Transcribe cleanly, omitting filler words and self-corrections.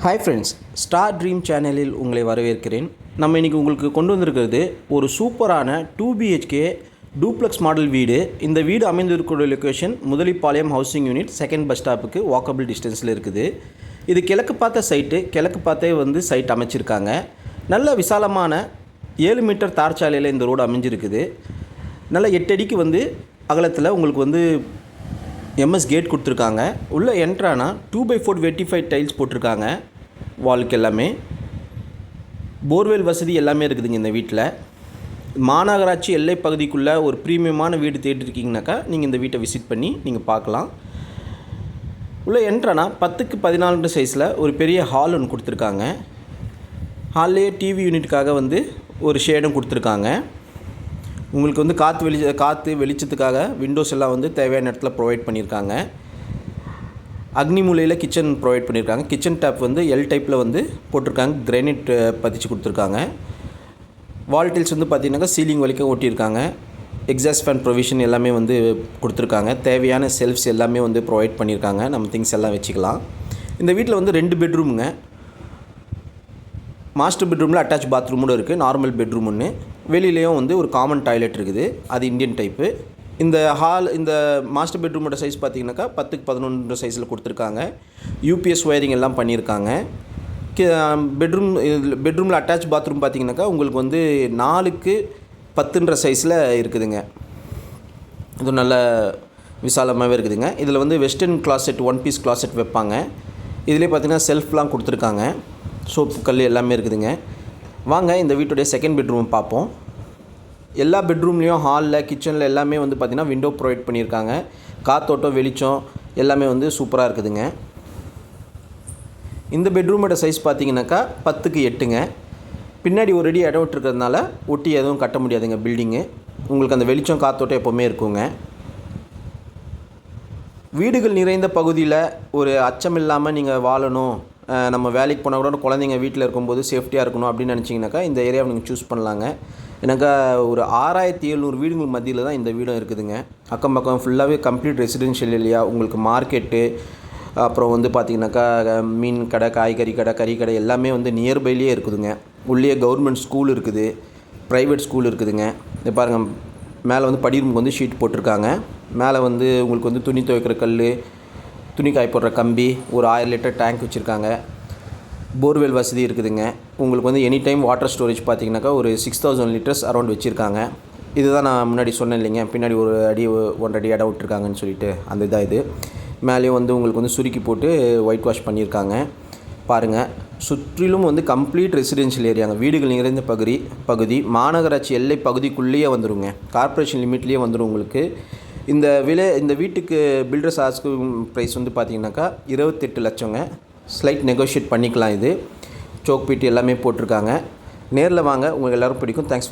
Hi friends, star dream சேனலில் உங்களை வரவேற்கிறேன். நம்ம இன்றைக்கி உங்களுக்கு கொண்டு வந்திருக்கிறது ஒரு சூப்பரான 2BHK டூப்ளெக்ஸ் மாடல் வீடு. இந்த வீடு அமைந்திருக்கிற location Mudalipalayam housing unit second bus ஸ்டாப்புக்கு வாக்கபிள் டிஸ்டன்ஸில் இருக்குது. இது கிழக்கு பார்த்த சைட்டு, கிழக்கு பார்த்தே சைட் அமைச்சிருக்காங்க. நல்ல விசாலமான 7 மீட்டர் தார் சாலையில் இந்த ரோடு அமைஞ்சிருக்குது. நல்ல 8 அடிக்கு அகலத்தில் உங்களுக்கு எம்எஸ் கேட் கொடுத்துருக்காங்க. உள்ளே என்ட்ரானா 2x4 வெர்டிஃபைட் டைல்ஸ் போட்டிருக்காங்க. வாலுக்கு எல்லாமே போர்வெல் வசதி எல்லாமே இருக்குதுங்க. இந்த வீட்டில் மாநகராட்சி எல்லை பகுதிக்குள்ளே ஒரு ப்ரீமியமான வீடு தேடிருக்கீங்கனாக்கா நீங்கள் இந்த வீட்டை விசிட் பண்ணி நீங்கள் பார்க்கலாம். உள்ளே என்ட்ரானா 10x14 சைஸில் ஒரு பெரிய ஹால் ஒன்று கொடுத்துருக்காங்க. ஹால்லேயே டிவி யூனிட்டுக்காக ஒரு ஷேடும் கொடுத்துருக்காங்க. உங்களுக்கு காற்று வெளிச்சத்துக்காக விண்டோஸ் எல்லாம் தேவையான இடத்துல ப்ரொவைட் பண்ணியிருக்காங்க. அக்னி மூலையில் கிச்சன் ப்ரொவைட் பண்ணியிருக்காங்க. கிச்சன் டேப் எல் டைப்பில் போட்டிருக்காங்க. கிரானைட் பதிச்சு கொடுத்துருக்காங்க. வால் டைல்ஸ் பார்த்தீங்கன்னாக்கா சீலிங் வரைக்கும் ஒட்டியிருக்காங்க. எக்ஸாஸ்ட் ஃபேன் ப்ரொவிஷன் எல்லாமே கொடுத்துருக்காங்க. தேவையான செல்ஃப்ஸ் எல்லாமே ப்ரொவைட் பண்ணியிருக்காங்க. நம்ம திங்ஸ் எல்லாம் வச்சுக்கலாம். இந்த வீட்டில் 2 பெட்ரூமுங்க. மாஸ்டர் பெட்ரூமில் அட்டாச் பாத்ரூமோடு இருக்குது. நார்மல் பெட்ரூம் ஒன்று, வெளியிலையும் ஒரு காமன் டாய்லெட் இருக்குது. அது இந்தியன் டைப்பு. இந்த மாஸ்டர் பெட்ரூமோட சைஸ் பார்த்திங்கனாக்கா 10x11 சைஸில் கொடுத்துருக்காங்க. யூபிஎஸ் ஒயரிங் எல்லாம் பண்ணியிருக்காங்க. பெட்ரூமில் அட்டாச் பாத்ரூம் பார்த்திங்கனாக்கா உங்களுக்கு 4x10 சைஸில் இருக்குதுங்க. இது நல்ல விசாலமாகவே இருக்குதுங்க. இதில் வெஸ்டர்ன் கிளாசெட் 1 பீஸ் கிளாசெட் வைப்பாங்க. இதிலே பார்த்திங்கன்னா செல்ஃப்லாம் கொடுத்துருக்காங்க. சோப்பு கல் எல்லாமே இருக்குதுங்க. வாங்க இந்த வீட்டுடைய செகண்ட் பெட்ரூம் பார்ப்போம். எல்லா பெட்ரூம்லேயும் ஹாலில் கிச்சனில் எல்லாமே பார்த்திங்கன்னா விண்டோ ப்ரொவைட் பண்ணியிருக்காங்க. காற்றோட்டம் வெளிச்சம் எல்லாமே சூப்பராக இருக்குதுங்க. இந்த பெட்ரூமோட சைஸ் பார்த்திங்கனாக்கா 10x8ங்க. பின்னாடி ஒரு அடி இடம் விட்டுருக்கிறதுனால ஒட்டி எதுவும் கட்ட முடியாதுங்க பில்டிங்கு. உங்களுக்கு அந்த வெளிச்சம் காற்றோட்டம் எப்போவுமே இருக்குங்க. வீடுகள் நிறைந்த பகுதியில் ஒரு அச்சம் இல்லாமல் நீங்கள் வாழணும், நம்ம வேலைக்கு போனால் கூட குழந்தைங்க வீட்டில் இருக்கும்போது சேஃப்டியாக இருக்கணும் அப்படின்னு நினச்சிங்கனாக்கா இந்த ஏரியாவை நீங்கள் சூஸ் பண்ணலாங்க. எனக்கு ஒரு 6700 வீடுகள் மத்தியில் தான் இந்த வீடும் இருக்குதுங்க. அக்கம் பக்கம் ஃபுல்லாகவே கம்ப்ளீட் ரெசிடென்ஷியல் ஏரியா. உங்களுக்கு மார்க்கெட்டு, அப்புறம் பார்த்திங்கனாக்கா மீன் கடை, காய்கறி கடை, கறி கடை எல்லாமே நியர்பைலேயே இருக்குதுங்க. உள்ளே கவர்மெண்ட் ஸ்கூல் இருக்குது, ப்ரைவேட் ஸ்கூல் இருக்குதுங்க. இது பாருங்கள், மேலே படி ரூமுக்கு ஷீட் போட்டிருக்காங்க. மேலே உங்களுக்கு துணி துவைக்கிற கல், துணி காய போடுற கம்பி, ஒரு 1000 லிட்டர் டேங்க் வச்சுருக்காங்க. போர்வெல் வசதி இருக்குதுங்க. உங்களுக்கு எனி டைம் வாட்டர் ஸ்டோரேஜ் பார்த்திங்கனாக்கா ஒரு 6000 லிட்டர்ஸ் அரௌண்ட் வச்சுருக்காங்க. இதுதான் நான் முன்னாடி சொன்னேன் இல்லைங்க, பின்னாடி ஒரு அடி 1.5 அடி இடம் விட்டுருக்காங்கன்னு சொல்லிட்டு அந்த இதாக இது. மேலேயும் உங்களுக்கு சுருக்கி போட்டு ஒயிட் வாஷ் பண்ணியிருக்காங்க. பாருங்கள், சுற்றிலும் கம்ப்ளீட் ரெசிடென்ஷியல் ஏரியாங்க. வீடுகள் நிறைந்த பகுதி மாநகராட்சி எல்லை பகுதிக்குள்ளேயே வந்துடுங்க. கார்ப்பரேஷன் லிமிட்லேயே வந்துடும் உங்களுக்கு. இந்த வீட்டுக்கு பில்டர்ஸ் ஆஸ்கிங் ப்ரைஸ் பார்த்திங்கனாக்கா 28 லட்சங்க. ஸ்லைட் நெகோஷியேட் பண்ணிக்கலாம். இது சோக் பீட்டு எல்லாமே போட்டிருக்காங்க. நேரில் வாங்க, உங்களுக்கு எல்லோரும் பிடிக்கும். தேங்க்ஸ்.